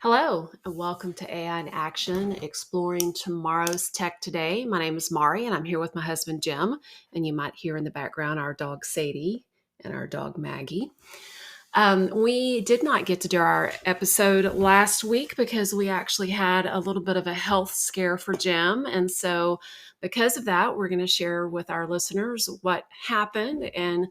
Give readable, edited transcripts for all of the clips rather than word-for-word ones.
Hello, and welcome to AI in Action, exploring tomorrow's tech today. My name is Maury, and I'm here with my husband Jim. And you might hear in the background our dog Sadie and our dog Maggie. We did not get to do our episode last week because we actually had a little bit of a health scare for Jim. And so, because of that, we're going to share with our listeners what happened and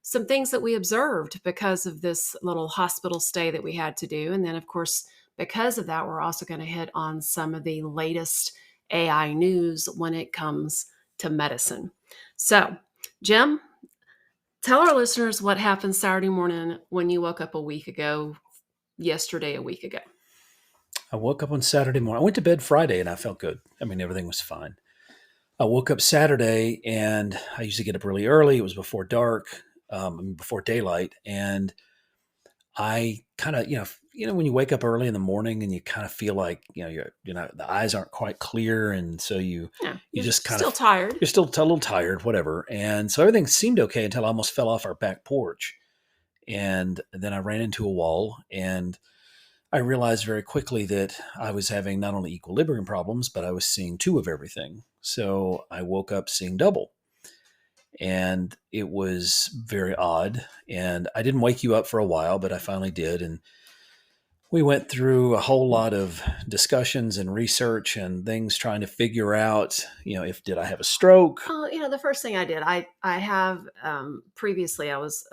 some things that we observed because of this little hospital stay that we had to do. And then, of course, because of that, we're also going to hit on some of the latest AI news when it comes to medicine. So, Jim, tell our listeners what happened Saturday morning when you woke up yesterday, a week ago. I woke up on Saturday morning. I went to bed Friday and I felt good. I mean, everything was fine. I woke up Saturday and I usually get up really early. It was before dark, before daylight. And I kind of, when you wake up early in the morning and you kind of feel like, the eyes aren't quite clear. And so you You're just kind still of, tired. you're still a little tired, whatever. And so everything seemed okay until I almost fell off our back porch. And then I ran into a wall and I realized very quickly that I was having not only equilibrium problems, but I was seeing two of everything. So I woke up seeing double. And it was very odd. And I didn't wake you up for a while, but I finally did. And we went through a whole lot of discussions and research and things trying to figure out, if did I have a stroke? The first thing I did, I have previously I was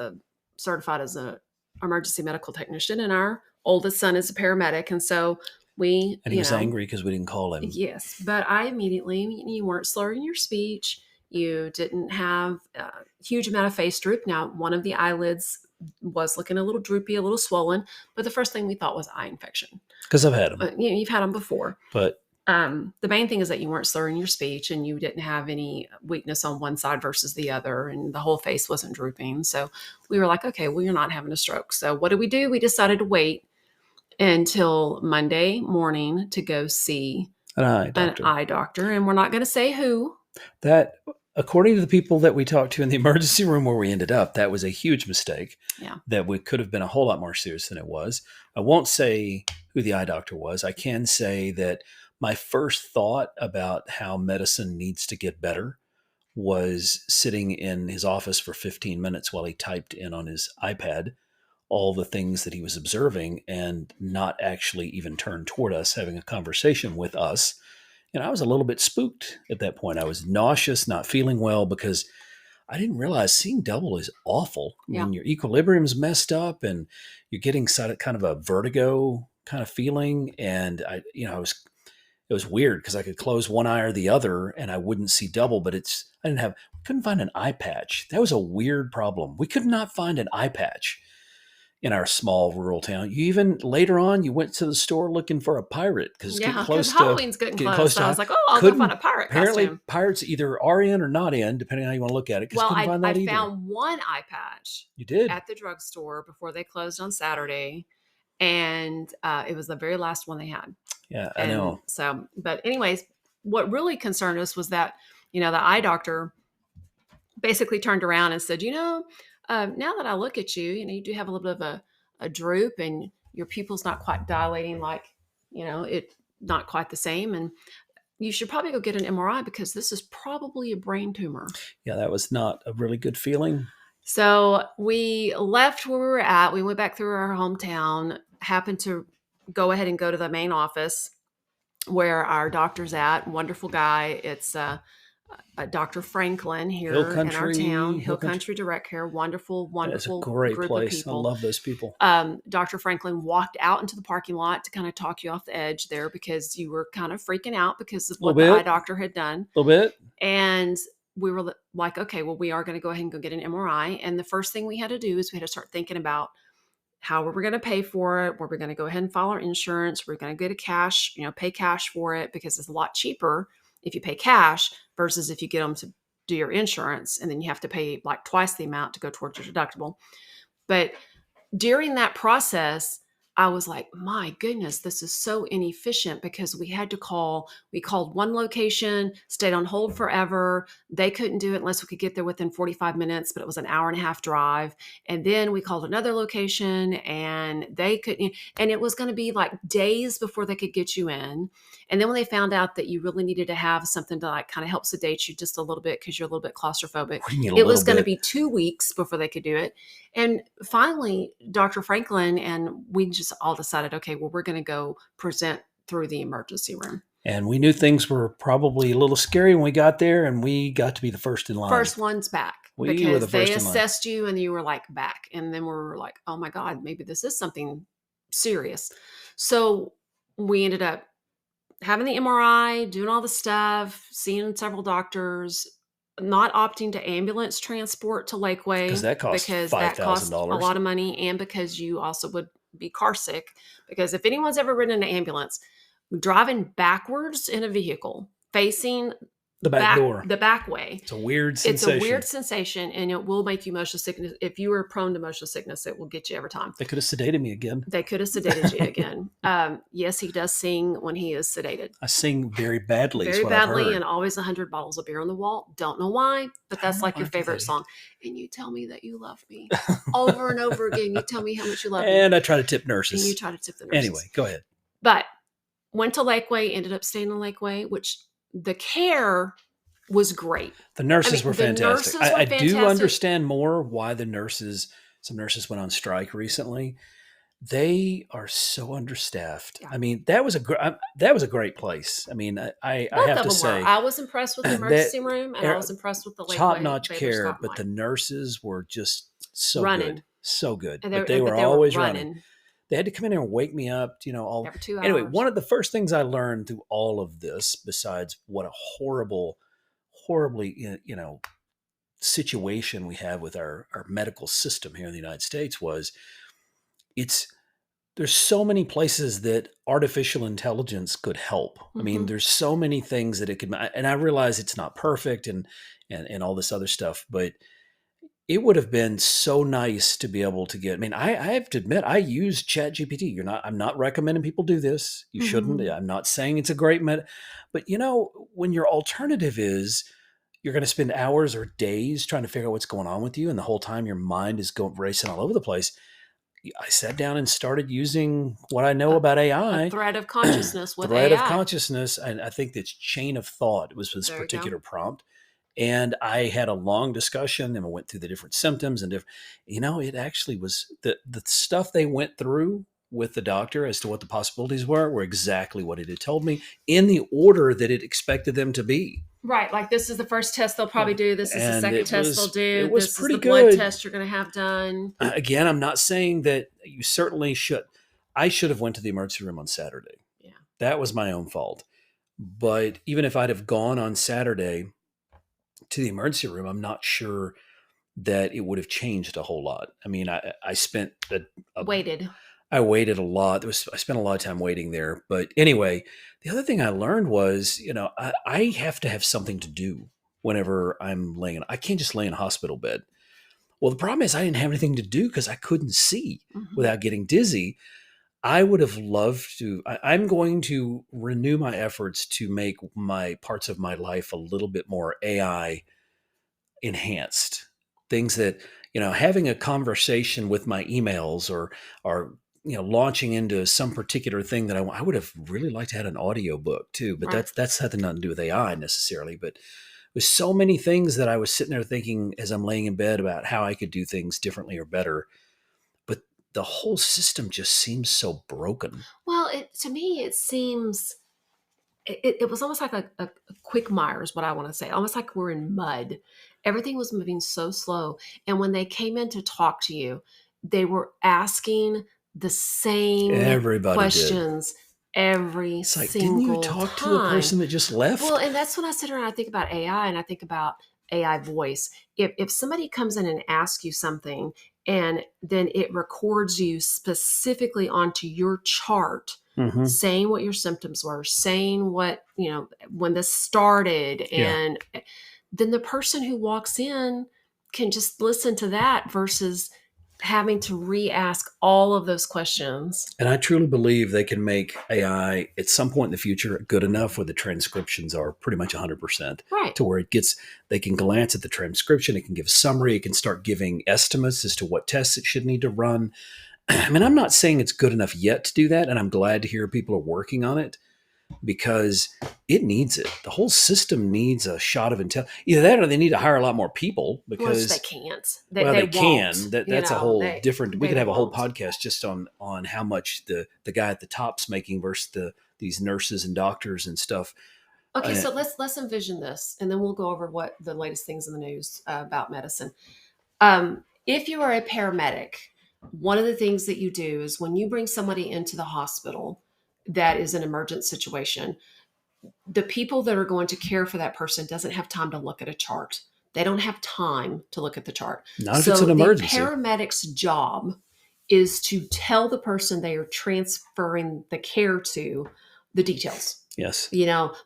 certified as an emergency medical technician, and our oldest son is a paramedic, and so And he was angry because we didn't call him. Yes, but I immediately, you weren't slurring your speech. You didn't have a huge amount of face droop. Now, one of the eyelids was looking a little droopy, a little swollen, but the first thing we thought was eye infection. Because I've had them. You've had them before. But the main thing is that you weren't slurring your speech and you didn't have any weakness on one side versus the other, and the whole face wasn't drooping. So we were like, okay, well, you're not having a stroke. So what did we do? We decided to wait until Monday morning to go see an eye doctor. And we're not going to say who. That, according to the people that we talked to in the emergency room where we ended up, that was a huge mistake. Yeah. That we could have been a whole lot more serious than it was. I won't say who the eye doctor was. I can say that my first thought about how medicine needs to get better was sitting in his office for 15 minutes while he typed in on his iPad all the things that he was observing and not actually even turn toward us, having a conversation with us. And I was a little bit spooked at that point. I was nauseous, not feeling well, because I didn't realize seeing double is awful. I mean, your equilibrium's messed up and you're getting kind of a vertigo kind of feeling. And it was weird because I could close one eye or the other and I wouldn't see double, but couldn't find an eye patch. That was a weird problem. We could not find an eye patch in our small rural town. You even later on, you went to the store looking for a pirate because Halloween's getting close. So I was like, I'll go find a pirate apparently costume. Pirates either are in or not in, depending on how you want to look at it. Well, I found one eye patch. You did? At the drugstore before they closed on Saturday. And it was the very last one they had. Yeah, I know. So, but anyways, what really concerned us was that, the eye doctor basically turned around and said, now that I look at you, you do have a little bit of a droop and your pupil's not quite dilating like, it not quite the same. And you should probably go get an MRI because this is probably a brain tumor. Yeah, that was not a really good feeling. So we left where we were at. We went back through our hometown, happened to go ahead and go to the main office where our doctor's at. Wonderful guy. It's Dr. Franklin here in our town, Hill Country Direct Care. Wonderful It's a great group place. of people. I love those people. Dr. Franklin walked out into the parking lot to kind of talk you off the edge there because you were kind of freaking out because of what the eye doctor had done. A little bit. And we were like, okay, well, we are going to go ahead and go get an MRI. And the first thing we had to do is we had to start thinking about how were we going to pay for it? Were we going to go ahead and file our insurance? We're going to get pay cash for it because it's a lot cheaper if you pay cash versus if you get them to do your insurance. And then you have to pay like twice the amount to go towards your deductible. But during that process, I was like, my goodness, this is so inefficient because we called one location, stayed on hold forever. They couldn't do it unless we could get there within 45 minutes, but it was an hour and a half drive. And then we called another location and they couldn't, and it was going to be like days before they could get you in. And then when they found out that you really needed to have something to like kind of help sedate you just a little bit because you're a little bit claustrophobic, We need a it was little going to bit. be 2 weeks before they could do it. And finally, Dr. Franklin and we just all decided, okay, well, we're going to go present through the emergency room. And we knew things were probably a little scary when we got there, and we got to be the first in line. First one's back We were the because they first in line. assessed you and you were like back. And then we were like, oh my God, maybe this is something serious. So we ended up having the MRI, doing all the stuff, seeing several doctors, not opting to ambulance transport to Because Lakeway that cost because five that thousand cost a dollars. lot of money and because you also would be car sick. Because if anyone's ever ridden an ambulance, driving backwards in a vehicle facing The back door. the back way, It's a weird it's a sensation. weird sensation and it will make you motion sickness. If you are prone to motion sickness, it will get you every time. They could have sedated me again. They could have sedated you again. Yes, he does sing when he is sedated. I sing very badly, Very is what I've badly, heard. and always 100 bottles of beer on the wall. Don't know why, but I that's don't like know your why I do favorite that song. And you tell me that you love me over and over again. You tell me how much you love me, And I try to tip and you nurses. try to tip the nurses. Anyway, go ahead. But went to Lakeway, ended up staying in Lakeway, which the care was great. The nurses I mean, were the fantastic. nurses were I do fantastic. understand more why some nurses went on strike recently. They are so understaffed. Yeah. I mean, that was a great place. I mean, I Both have of to them were. say I was impressed with the that emergency room, and I was impressed with the top Lakeway notch Baylor care, Scott but the Mine. nurses were just so Running. good, so good. And But they were but they were always running. running They had to come in there and wake me up. All every 2 anyway. hours. One of the first things I learned through all of this, besides what a horribly situation we have with our medical system here in the United States, was it's there's so many places that artificial intelligence could help. I mean, Mhm. there's so many things that it could, and I realize it's not perfect and all this other stuff, but it would have been so nice to be able to get. I mean, I have to admit, I use ChatGPT. I'm not recommending people do this. You shouldn't. Mhm. I'm not saying it's a great but when your alternative is you're going to spend hours or days trying to figure out what's going on with you, and the whole time your mind is going racing all over the place. I sat down and started using what I know about A AI, thread of consciousness with thread of AI. consciousness, and I think that's chain of thought was this There you go. particular prompt. And I had a long discussion and I went through the different symptoms and it actually was the stuff they went through with the doctor as to what the possibilities were exactly what it had told me in the order that it expected them to be. Right. Like this is the first test they'll probably do. This is the And second test they'll it do. was This is pretty the blood good. test you're going to have done. Again, I'm not saying that you certainly should. I should have went to the emergency room on Saturday. Yeah. That was my own fault. But even if I'd have gone on Saturday to the emergency room, I'm not sure that it would have changed a whole lot. I mean, I spent Waited. I waited a lot. I spent a lot of time waiting there. But anyway, the other thing I learned was, I have to have something to do whenever I'm laying. I can't just lay in a hospital bed. Well, the problem is I didn't have anything to do because I couldn't see without getting dizzy. I would have loved to. I'm going to renew my efforts to make my parts of my life a little bit more AI enhanced. Things that, having a conversation with my emails or launching into some particular thing that I would have really liked to have an audio book too, but Right. that's had nothing to do with AI necessarily. But with so many things that I was sitting there thinking as I'm laying in bed about how I could do things differently or better. But the whole system just seems so broken. Well, to me, it seems it was almost like a quick mire is what I want to say. Almost like we're in mud. Everything was moving so slow. And when they came in to talk to you, they were asking the same Everybody did. questions every It's like, single didn't you talk time. to the person that just left? Well, and that's when I sit around and I think about AI and I think about AI voice. If somebody comes in and asks you something and then it records you specifically onto your chart, Mm-hmm. saying what your symptoms were, saying what, when this started, Yeah. and then the person who walks in can just listen to that versus having to re-ask all of those questions. And I truly believe they can make AI at some point in the future good enough where the transcriptions are pretty much 100% Right. to where they can glance at the transcription, it can give a summary, it can start giving estimates as to what tests it should need to run. I mean, I'm not saying it's good enough yet to do that, and I'm glad to hear people are working on it because it needs it. The whole system needs a shot of intel. Either that or they need to hire a lot more people Which they because, can't. well, They they won't. can. That's a whole different. We They could have a whole won't. podcast just on how much the guy at the top's making versus these nurses and doctors and stuff. Okay, Uh, so let's envision this, and then we'll go over what the latest things in the news about medicine. If you are a paramedic, one of the things that you do is when you bring somebody into the hospital that is an emergent situation, the people that are going to care for that person doesn't have time to look at a chart. They don't have time to look at the chart. Not if it's So an the emergency. paramedic's job is to tell the person they are transferring the care to the details. Yes.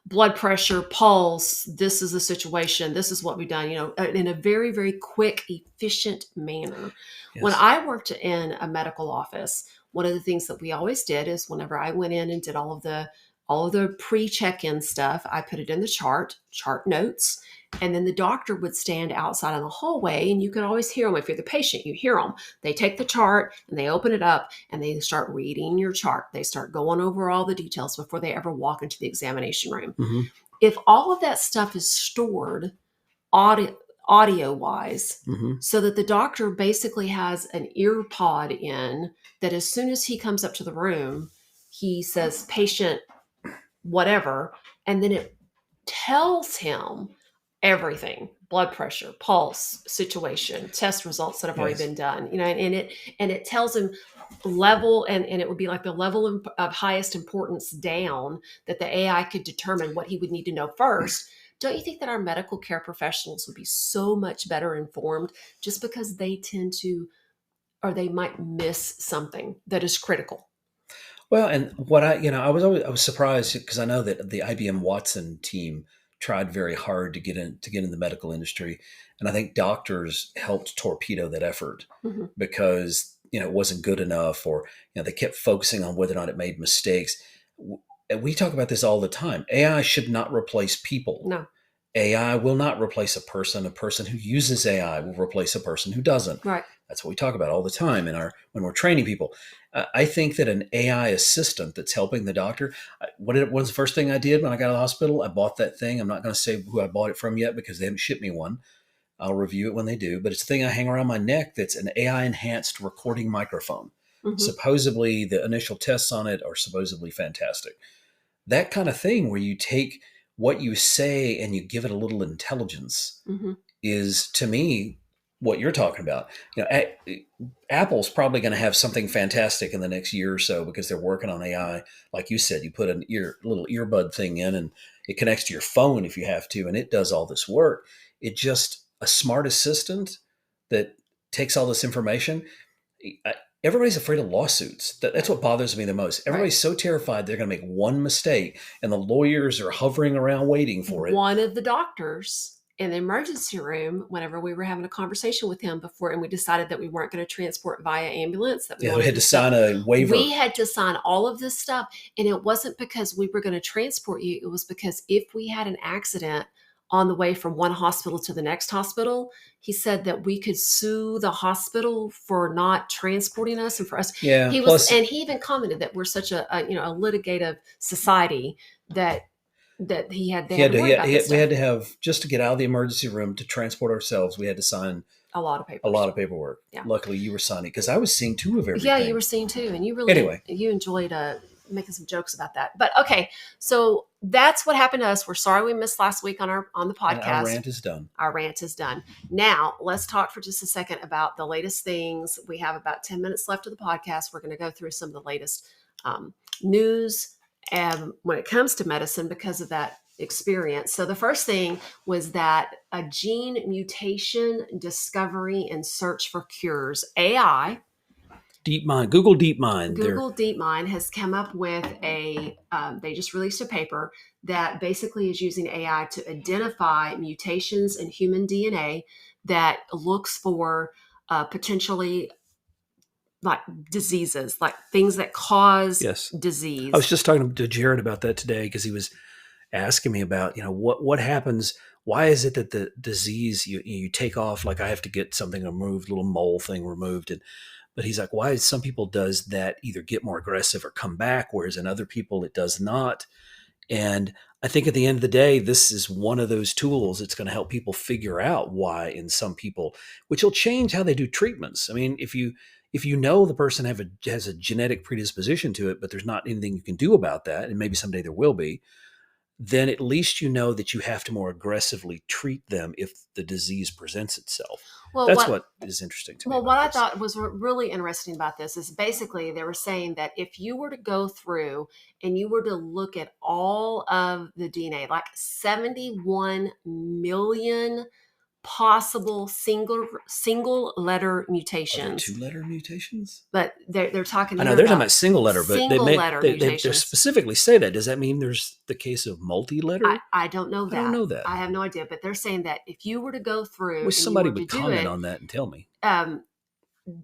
Blood pressure, pulse, this is the situation, this is what we've done, in a very, very quick, efficient manner. When Yes. I worked in a medical office, one of the things that we always did is whenever I went in and did all of the pre-check-in stuff, I put it in the chart notes, and then the doctor would stand outside in the hallway, and you could always hear them. If you're the patient, you hear them. They take the chart and they open it up and they start reading your chart. They start going over all the details before they ever walk into the examination room. Mm-hmm. If all of that stuff is stored audio wise, Mm-hmm. so that the doctor basically has an ear pod in, that as soon as he comes up to the room, he says patient whatever, and then it tells him everything: blood pressure, pulse, situation, test results that have already Yes. been done, and it tells him level, and it would be like the level of highest importance down that the AI could determine what he would need to know first. Don't you think that our medical care professionals would be so much better informed, just because they tend to, or they might miss something that is critical? Well, and what I was surprised because I know that the IBM Watson team tried very hard to get in the medical industry, and I think doctors helped torpedo that effort Hmm. because it wasn't good enough, or they kept focusing on whether or not it made mistakes. And we talk about this all the time. AI should not replace people. No. AI will not replace a person. A person who uses AI will replace a person who doesn't. Right. That's what we talk about all the time when we're training people. I think that an AI assistant that's helping the doctor. What was the first thing I did when I got out of the hospital? I bought that thing. I'm not going to say who I bought it from yet because they haven't shipped me one. I'll review it when they do. But it's a thing I hang around my neck that's an AI enhanced recording microphone. Hmm. Supposedly, the initial tests on it are supposedly fantastic. That kind of thing where you take what you say and you give it a little intelligence Hmm. is, to me, what you're talking about. Apple's probably going to have something fantastic in the next year or so because they're working on AI. Like you said, you put little earbud thing in, and it connects to your phone if you have to, and it does all this work. It just a smart assistant that takes all this information. Everybody's afraid of lawsuits. That's what bothers me the most. Right. Everybody's so terrified they're going to make one mistake, and the lawyers are hovering around waiting for it. One of the doctors in the emergency room, whenever we were having a conversation with him before, and we decided that we weren't going to transport via ambulance, that we Yeah, we wanted had to to stuff, sign a waiver. we had to sign all of this stuff. And it wasn't because we were going to transport you, it was because if we had an accident on the way from one hospital to the next hospital, he said that we could sue the hospital for not transporting us, and for us. Yeah. And Plus, he even commented that we're such a litigative society that they he had had to to. worry about this We stuff. had to have just to get out of the emergency room to transport ourselves. We had to sign A lot of a lot papers. of paperwork. Yeah. Luckily, you were signing because I was seeing two of Yeah, you everything. were seeing too, and Anyway, you enjoyed making some jokes about that. But okay, so that's what happened to us. We're sorry we missed last week on the and our podcast. rant is done. Our rant is done. Now let's talk for just a second about the latest things. We have about 10 minutes left of the podcast. We're going to go through some of the latest news when it comes to medicine because of that experience. So the first thing was that a gene mutation discovery and search for cures, AI, DeepMind, Google DeepMind. They're Google DeepMind has come up with they just released a paper that basically is using AI to identify mutations in human DNA that looks for potentially like diseases, like things that cause Yes. I was disease. just talking to Jared about that today because he was asking me about, what happens. Why is it that the disease you take off, like I have to get something removed, little mole thing removed, and but he's like, why is some people does that either get more aggressive or come back, whereas in other people it does not. And I think at the end of the day, this is one of those tools that's going to help people figure out why in some people, which will change how they do treatments. I mean, if you know the person has a genetic predisposition to it, but there's not anything you can do about that, and maybe someday there will be, then at least you know that you have to more aggressively treat them if the disease presents itself. Well, That's what what is interesting to me Well, what about I this. thought was really interesting about this is basically they were saying that if you were to go through and you were to look at all of the DNA, like 71 million possible single letter Are there mutations, two-letter mutations? but they're talking I know here they're talking about about single letter, but they single may letter they mutations. specifically say that. Does that mean there's the case of multi-letter? I don't know I don't that. know that. I have no idea, but they're saying that if you were to go I through wish and you somebody were to would do comment it, on that and tell me. um,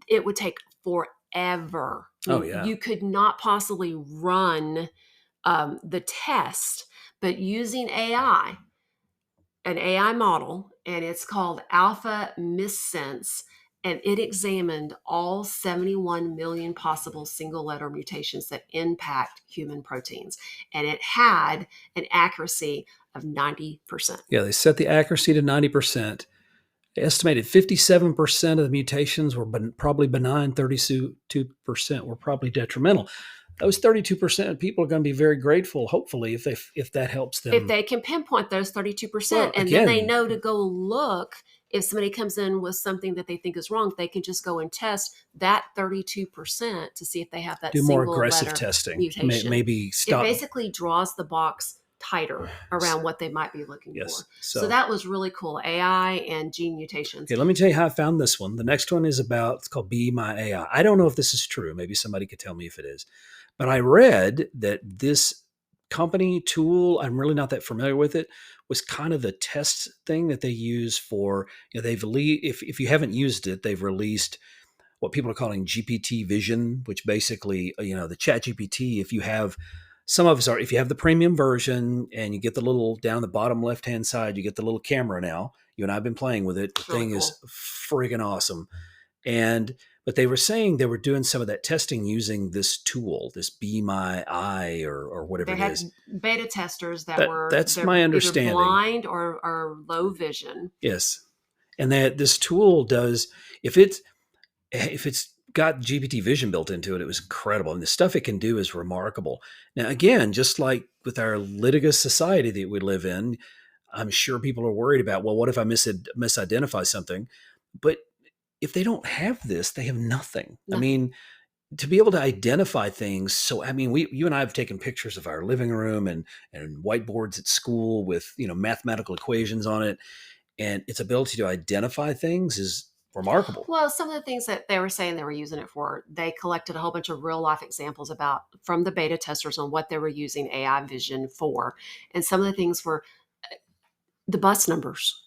it would take forever. I Oh mean, yeah, you could not possibly run the test, but using AI, an AI model, and it's called Alpha Missense, and it examined all 71 million possible single letter mutations that impact human proteins. And it had an accuracy of 90%. yeah. They set the accuracy to 90%. They estimated 57% of the mutations were probably benign. 32% were probably detrimental. Those 32% of people are going to be very grateful, hopefully, if that helps If them. they can pinpoint those 32%, Well, and then they again, know to go look, if somebody comes in with something that they think is wrong, they can just go and test that 32% to see if they have that do more single aggressive letter testing. mutation. Maybe It stop. basically draws the box tighter around what they might be looking Yes. for. So So that was really cool. AI and gene mutations. okay, let me tell you how I found this one. The next one is about, it's called Be My AI. I don't know if this is true. Maybe somebody could tell me if it is. But I read that this company tool, I'm really not that familiar with it, was kind of the test thing that they use for, if you haven't used it, they've released what people are calling GPT Vision, which basically, the Chat GPT, if you have, some of us are, if you have the premium version and you get the little, down the bottom left hand side, you get the little camera now. You and I have been playing with it. The It's really thing is cool. friggin' awesome. And, but they were saying they were doing some of that testing using this tool, this Be My Eye or whatever They it is. had beta testers that were That's they're my either understanding. blind or low vision. Yes. And that this tool does, if it's, if it's got GPT vision built into it, it was incredible. And the stuff it can do is remarkable. Now, again, just like with our litigious society that we live in, I'm sure people are worried about, well, what if I misidentify something? But if they don't have this, they have nothing. I Nothing. mean, to be able to identify things. So, I mean, you and I have taken pictures of our living room and whiteboards at school with, mathematical equations on it. And its ability to identify things is remarkable. Well, some of the things that they were saying they were using it for, they collected a whole bunch of real life examples about from the beta testers on what they were using AI vision for. And some of the things were the bus numbers.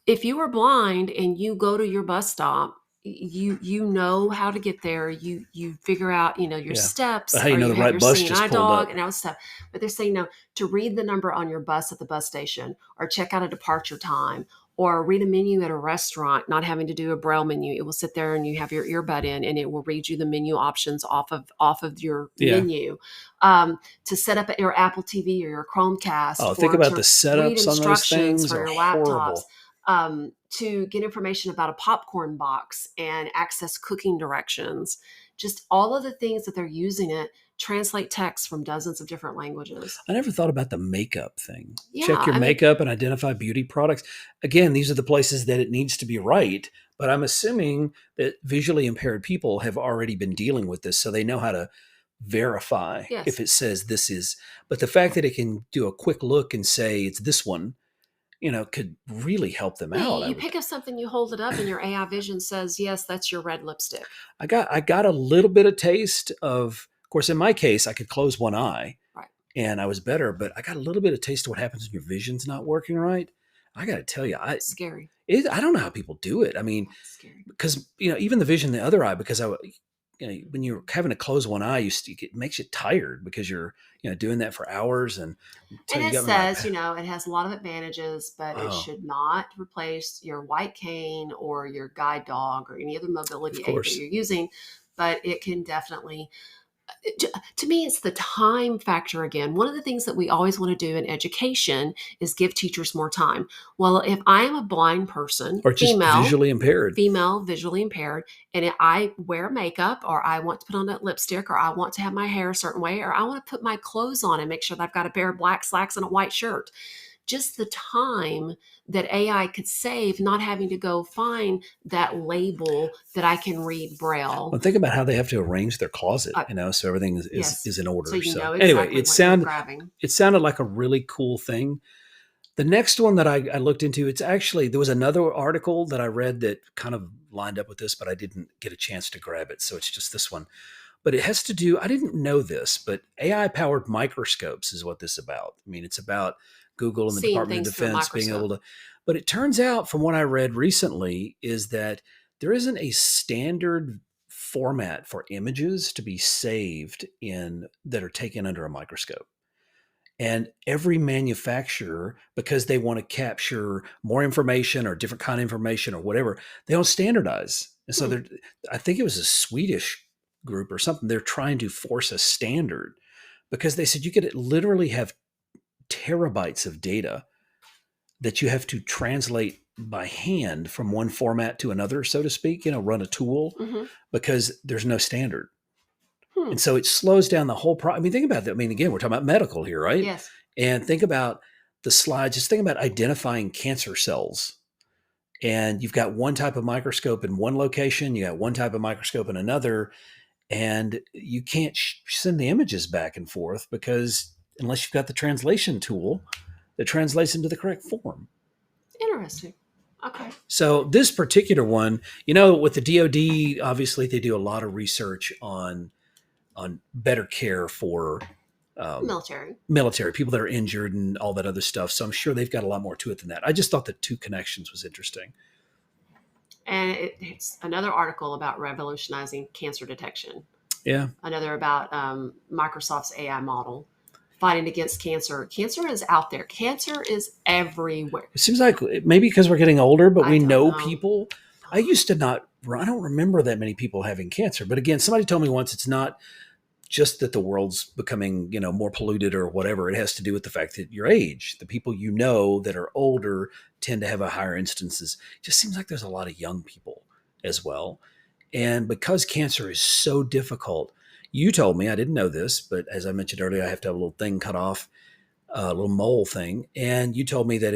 If you are blind and you go to your bus stop, you know how to get there. You figure out your Yeah. But steps, how do you or know you the have right your bus seeing eye just pulled dog up? and all that stuff. But they're saying no, to read the number on your bus at the bus station, or check out a departure time, or read a menu at a restaurant, not having to do a braille menu. It will sit there and you have your earbud in, and it will read you the menu options off of your Yeah. menu. To set up your Apple TV or your Chromecast, Oh, think or about the to read setups on those instructions things for are your laptops, horrible. to get information about a popcorn box and access cooking directions. Just all of the things that they're using it, translate text from dozens of different languages. I never thought about the makeup thing. Check Yeah, your I mean, makeup and identify beauty products. Again, these are the places that it needs to be right, but I'm assuming that visually impaired people have already been dealing with this, so they know how to verify if yes. it says this is. But the fact that it can do a quick look and say it's this one, could really help them Yeah, out. you pick up something, you hold it up, and your AI vision says, yes, that's your red lipstick. I got a little bit of taste of course, in my case, I could close one eye Right. and I was better, but I got a little bit of taste of what happens when your vision's not working right. I got to tell you, Scary. I don't know how people do it. I mean, Scary. because even the vision in the other eye, because when you're having to close one eye, it makes you tired because you're doing that for hours, and so And you it got me like, says, it has a lot of advantages, but it oh, should not replace your white cane or your guide dog or any other of mobility aid that course. you're using. But it can definitely, to me, it's the time factor again. One of the things that we always want to do in education is give teachers more time. Well, if I am a blind person, Or just visually impaired. female, visually impaired, and I wear makeup or I want to put on that lipstick or I want to have my hair a certain way or I want to put my clothes on and make sure that I've got a pair of black slacks and a white shirt. Just the time that AI could save not having to go find that label that I can read Braille. Well, think about how they have to arrange their closet, Uh, so everything yes. is in So order. you So know anyway, exactly what you're grabbing. it sounded like a really cool thing. The next one that I looked into, it's actually, there was another article that I read that kind of lined up with this, but I didn't get a chance to grab it. So it's just this one. But it has to do, I didn't know this, but AI powered microscopes is what this is about. I mean, it's about Google and the Seeing Department of things through a Defense being able microscope. to, but it turns out from what I read recently is that there isn't a standard format for images to be saved in that are taken under a microscope. And every manufacturer, because they want to capture more information or different kind of information or whatever, they don't standardize. And so Hmm. I think it was a Swedish group or something. They're trying to force a standard because they said you could literally have terabytes of data that you have to translate by hand from one format to another, so to speak, run a tool Mm-hmm. because there's no standard. Hmm. And so it slows down the whole I mean, think about that. I mean, again, we're talking about medical here, right? Yes. And think about the slides. Just think about identifying cancer cells. And you've got one type of microscope in one location, you got one type of microscope in another, and you can't send the images back and forth because unless you've got the translation tool that translates them to the correct form. Interesting. Okay. So this particular one, with the DoD, obviously they do a lot of research on better care for Military. military people that are injured and all that other stuff. So I'm sure they've got a lot more to it than that. I just thought the two connections was interesting. And it's another article about revolutionizing cancer detection. Yeah. Another about Microsoft's AI model fighting against cancer. Cancer is out there. Cancer is everywhere. It seems like maybe because we're getting older, but I we don't know know. people. I used to not, I don't remember that many people having cancer. But again, somebody told me once it's not just that the world's becoming, more polluted or whatever. It has to do with the fact that your age, the people that are older tend to have a higher instances. It just seems like there's a lot of young people as well. And because cancer is so difficult, you told me, I didn't know this, but as I mentioned earlier, I have to have a little thing cut off, a little mole thing. And you told me that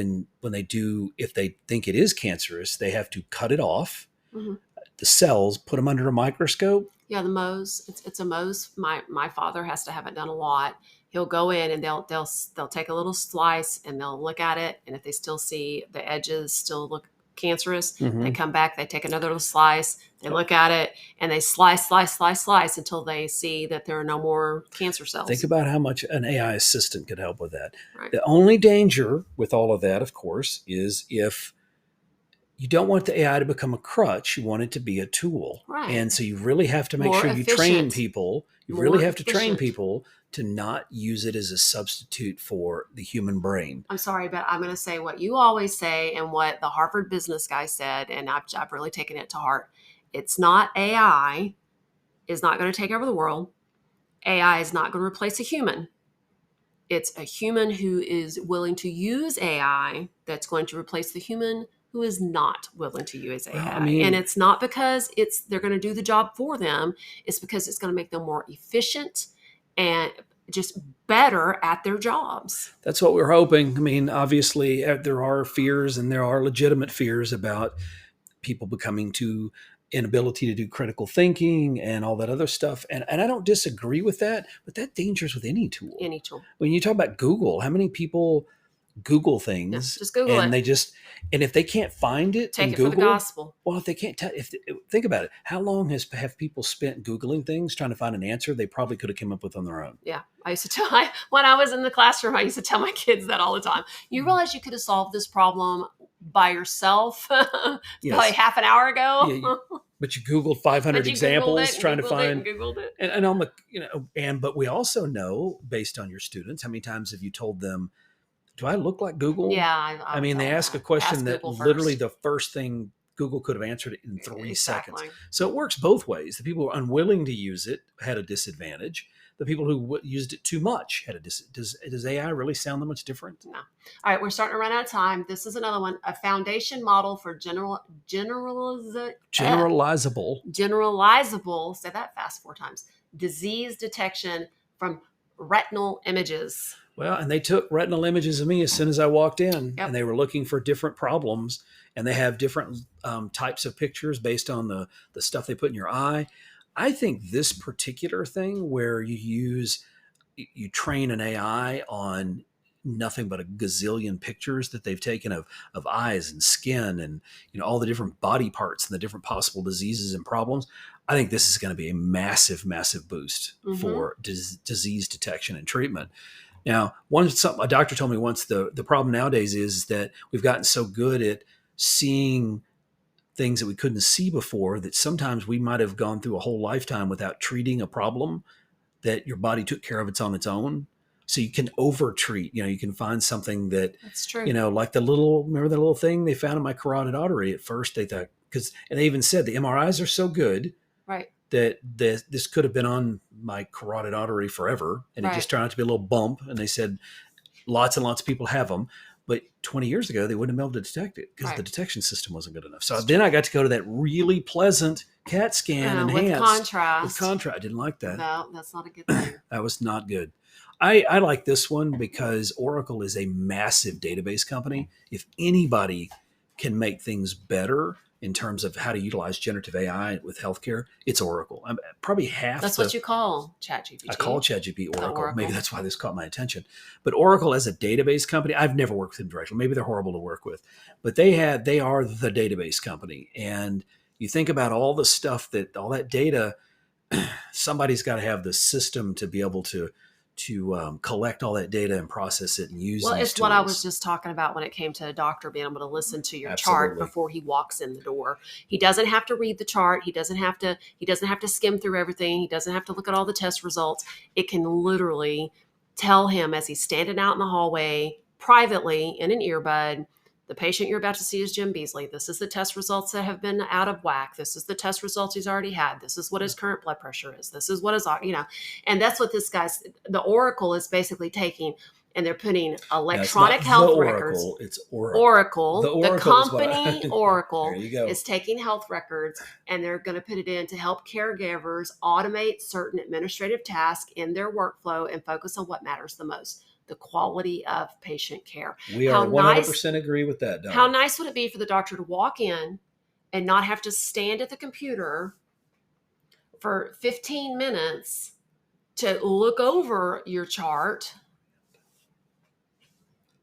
if they think it is cancerous, they have to cut it off, Hmm. the cells, put them under a microscope. Yeah, the Mohs. It's a Mohs. My father has to have it done a lot. He'll go in and they'll take a little slice and they'll look at it, and if they still see the edges still look cancerous, they Mm-hmm. come back, they take another little slice, they Yep. look at it, and they slice until they see that there are no more cancer Think cells. about how much an AI assistant could help with that. Right. The only danger with all of that, of course, is if you don't want the AI to become a crutch, you want it to be a tool. Right. And so you really have to make More sure you train efficient. people. You More really have to train efficient. people to not use it as a substitute for the human brain. I'm sorry, but I'm going to say what you always say and what the Harvard business guy said, and I've really taken it to heart. It's not AI is not going to take over the world. AI is not going to replace a human. It's a human who is willing to use AI that's going to replace the human who is not willing to use Well, I AI. And mean, it's not because they're going to do the job for them. It's because it's going to make them more efficient and just better at their jobs. that's what we're hoping. I mean, obviously, there are fears and there are legitimate fears about people becoming too inability to do critical thinking and all that other stuff. And I don't disagree with that, but that danger's with any tool. Any tool. When you talk about Google, how many people Google Yeah, things just Google and it. and if they can't find it Take in it for the Google, gospel. well, if they can't tell, if think about it, how long have people spent Googling things trying to find an answer they probably could have come up with on their own? Yeah, I used to tell when I was in the classroom, I used to tell my kids that all the time. You realize you could have solved this problem by yourself probably Yes. half an hour Yeah, ago. but you Googled 500 But you Googled examples it and trying to Googled it and find, Googled it. and on the, but we also know based on your students, how many times have you told them, do I look like Google? Yeah, I I would mean, tell they them ask a that. question Ask that Google literally first. the first thing Google could have answered it in 3 seconds. Exactly. So it works both ways. The people who were unwilling to use it had a disadvantage. The people who used it too much had a does AI really sound that much different? No. All right, we're starting to run out of time. This is another one. A foundation model for Generalizable. generalizable. Say that fast 4 times. Disease detection from retinal images. Well, and they took retinal images of me as soon as I walked in, and Yep. they were looking for different problems, and they have different types of pictures based on the stuff they put in your eye. I think this particular thing where you train an AI on nothing but a gazillion pictures that they've taken of eyes and skin and all the different body parts and the different possible diseases and problems. I think this is going to be a massive, massive boost for disease detection and treatment. Now, a doctor told me once, the problem nowadays is that we've gotten so good at seeing things that we couldn't see before that sometimes we might have gone through a whole lifetime without treating a problem that your body took care of on its own. So you can over treat. You can find something that, That's true. like remember the little thing they found in my carotid artery at first. They thought, and they even said the MRIs are so good, right, that this could have been on my carotid artery forever, and it just turned out to be a little bump. And they said lots and lots of people have them, but 20 years ago they wouldn't have been able to detect it because the detection system wasn't good enough. So then I got to go to that really pleasant CAT scan enhanced with contrast. I didn't like that. No, that's not a good thing. That was not good. I like this one because Oracle is a massive database company. If anybody can make things better in terms of how to utilize generative AI with healthcare, it's Oracle. I'm probably half. That's what you call ChatGPT. I call ChatGPT Oracle. Maybe that's why this caught my attention. But Oracle as a database company, I've never worked with them directly. Maybe they're horrible to work with, but they are the database company. And you think about all the stuff all that data, somebody's got to have the system to be able to collect all that data and process it and use. Well, it's tools. what I was just talking about when it came to a doctor being able to listen to your chart before he walks in the door. He doesn't have to read the chart. He doesn't have to skim through everything. He doesn't have to look at all the test results. It can literally tell him as he's standing out in the hallway privately in an earbud, the patient you're about to see is Jim Beasley. This is the test results that have been out of whack. This is the test results he's already had. This is what his current blood pressure is. This is what his, and that's what the Oracle is basically taking, and they're putting electronic health records. It's Oracle. The company Oracle is taking health records, and they're going to put it in to help caregivers automate certain administrative tasks in their workflow and focus on what matters the most: the quality of patient care. We are 100% agree with that, Don. How nice would it be for the doctor to walk in and not have to stand at the computer for 15 minutes to look over your chart?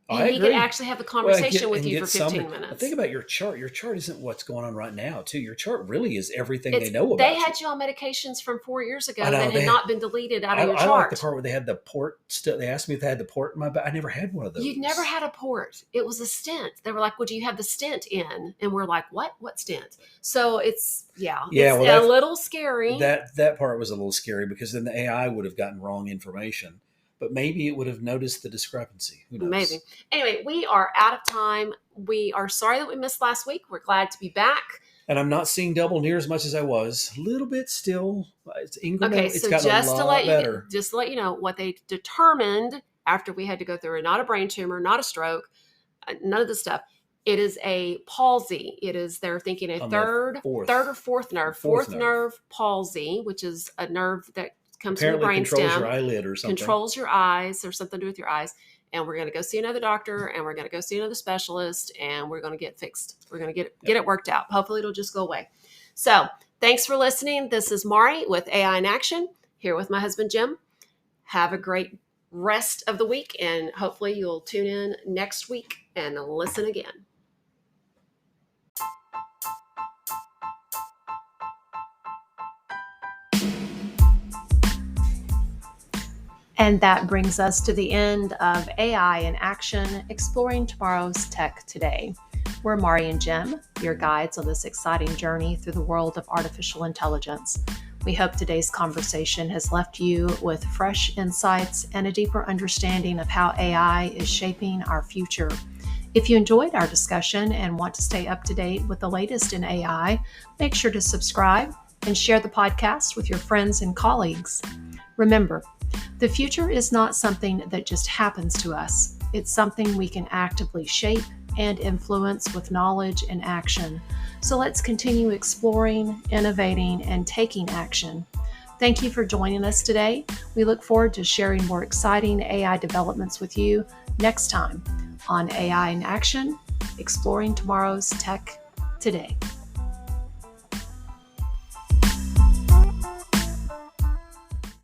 And he could actually have a conversation with you for 15 minutes. Think about your chart. Your chart isn't what's going on right now, too. Your chart really is everything they know about. They had you on medications from 4 years ago that had not been deleted out of your chart. I like the part where they had the port. They asked me if they had the port in my back. I never had one of those. You'd never had a port. It was a stent. They were like, well, do you have the stent in? And we're like, what? What stent? So it's a little scary. That part was a little scary because then the AI would have gotten wrong information. But maybe it would have noticed the discrepancy. Who knows? Maybe. Anyway, we are out of time. We are sorry that we missed last week. We're glad to be back. And I'm not seeing double near as much as I was. A little bit still. It's incremental. Okay, so it's gotten a lot better. Just to let you know what they determined after we had to go through not a brain tumor, not a stroke, none of this stuff. It is a palsy. They're thinking a third or fourth nerve palsy, which is a nerve that comes from the brainstem, controls your eyelid or something. Controls your eyes, or something to do with your eyes. And we're going to go see another doctor, and we're going to go see another specialist, and we're going to get fixed. We're going to get it worked out. Hopefully it'll just go away. So thanks for listening. This is Maurie with AI in Action, here with my husband, Jim. Have a great rest of the week, and hopefully you'll tune in next week and listen again. And that brings us to the end of AI in Action, exploring tomorrow's tech today. We're Maurie and Jim, your guides on this exciting journey through the world of artificial intelligence. We hope today's conversation has left you with fresh insights and a deeper understanding of how AI is shaping our future. If you enjoyed our discussion and want to stay up to date with the latest in AI, make sure to subscribe and share the podcast with your friends and colleagues. Remember, the future is not something that just happens to us. It's something we can actively shape and influence with knowledge and action. So let's continue exploring, innovating, and taking action. Thank you for joining us today. We look forward to sharing more exciting AI developments with you next time on AI in Action, exploring tomorrow's tech today.